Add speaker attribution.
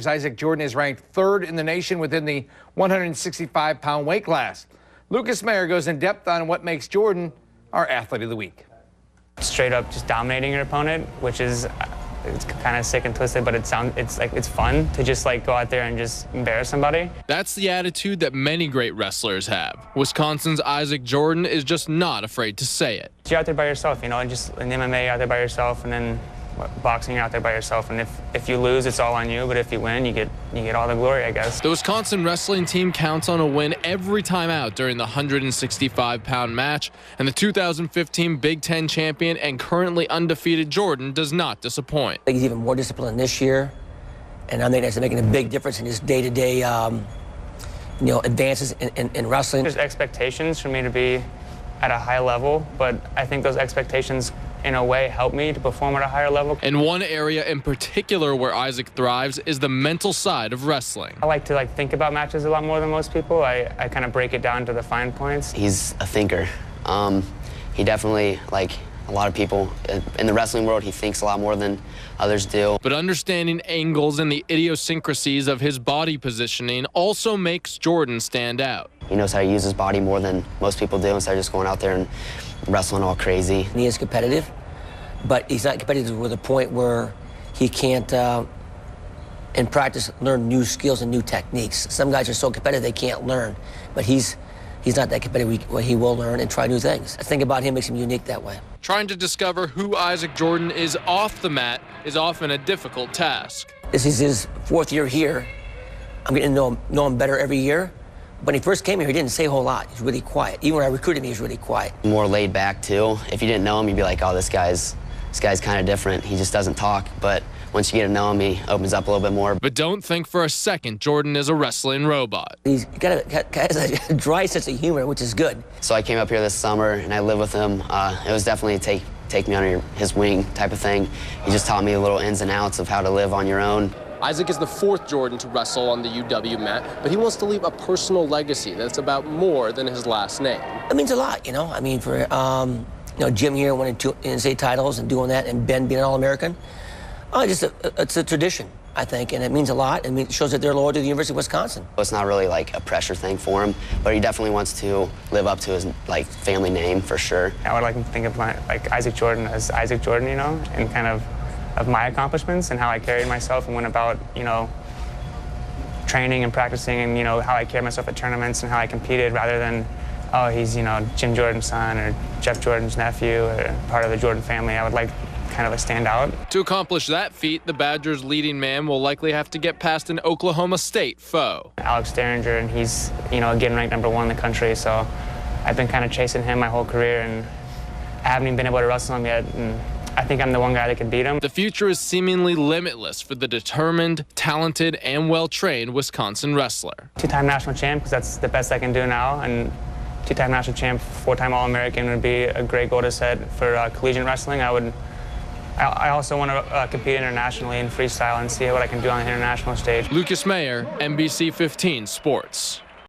Speaker 1: Isaac Jordan is ranked third in the nation within the 165-pound weight class. Lucas Mayer goes in depth on what makes Jordan our athlete of the week.
Speaker 2: Straight up just dominating your opponent, which is it's kind of sick and twisted, but it's fun to just like go out there and just embarrass somebody.
Speaker 3: That's the attitude that many great wrestlers have. Wisconsin's Isaac Jordan is just not afraid to say it.
Speaker 2: You're out there by yourself, you know, and just in MMA you're out there by yourself, and then boxing you're out there by yourself. And if you lose, it's all on you, but if you win, you get all the glory, I guess.
Speaker 3: The Wisconsin wrestling team counts on a win every time out during the 165-pound match, and the 2015 Big Ten champion and currently undefeated Jordan does not disappoint.
Speaker 4: I think he's even more disciplined this year, and I think that's making a big difference in his day-to-day, advances in wrestling.
Speaker 2: There's expectations for me to be at a high level, but I think those expectations in a way help me to perform at a higher level.
Speaker 3: And one area in particular where Isaac thrives is the mental side of wrestling.
Speaker 2: I like to think about matches a lot more than most people. I kind of break it down to the fine points.
Speaker 5: He's a thinker. He definitely, like a lot of people in the wrestling world, he thinks a lot more than others do.
Speaker 3: But understanding angles and the idiosyncrasies of his body positioning also makes Jordan stand out.
Speaker 5: He knows how to use his body more than most people do instead of just going out there and wrestling all crazy.
Speaker 4: He is competitive, but he's not competitive with a point where he can't, in practice, learn new skills and new techniques. Some guys are so competitive they can't learn, but he's not that competitive where he will learn and try new things. I think about him makes him unique that way.
Speaker 3: Trying to discover who Isaac Jordan is off the mat is often a difficult task.
Speaker 4: This is his 4th year here. I'm getting to know him better every year. When he first came here, he didn't say a whole lot. He's really quiet. Even when I recruited him, he was really quiet.
Speaker 5: More laid back too. If you didn't know him, you'd be like, oh, this guy's kind of different. He just doesn't talk. But once you get to know him, he opens up a little bit more.
Speaker 3: But don't think for a second Jordan is a wrestling robot.
Speaker 4: He's got a dry sense of humor, which is good.
Speaker 5: So I came up here this summer, and I live with him. It was definitely a take me under his wing type of thing. He just taught me the little ins and outs of how to live on your own.
Speaker 6: Isaac is the 4th Jordan to wrestle on the UW mat, but he wants to leave a personal legacy that's about more than his last name.
Speaker 4: It means a lot, you know. I mean, for Jim here winning 2 NCAA titles and doing that, and Ben being an All-American, it's a tradition, I think, and it means a lot. It shows that they're loyal to the University of Wisconsin.
Speaker 5: It's not really like a pressure thing for him, but he definitely wants to live up to his family name for sure.
Speaker 2: I would like to think of Isaac Jordan as Isaac Jordan, you know, and kind of my accomplishments and how I carried myself and went about, training and practicing, and, how I carried myself at tournaments and how I competed, rather than, oh, he's, Jim Jordan's son or Jeff Jordan's nephew or part of the Jordan family. I would like kind of stand out.
Speaker 3: To accomplish that feat, the Badgers' leading man will likely have to get past an Oklahoma State foe.
Speaker 2: Alex Derringer, and he's, again ranked #1 in the country, so I've been kind of chasing him my whole career, and I haven't even been able to wrestle him yet. And I think I'm the one guy that can beat him.
Speaker 3: The future is seemingly limitless for the determined, talented, and well-trained Wisconsin wrestler. 2-time
Speaker 2: national champ, because that's the best I can do now, and 2-time national champ, 4-time All-American would be a great goal to set for collegiate wrestling. I also want to compete internationally in freestyle and see what I can do on the international stage.
Speaker 3: Lucas Mayer, NBC 15 Sports.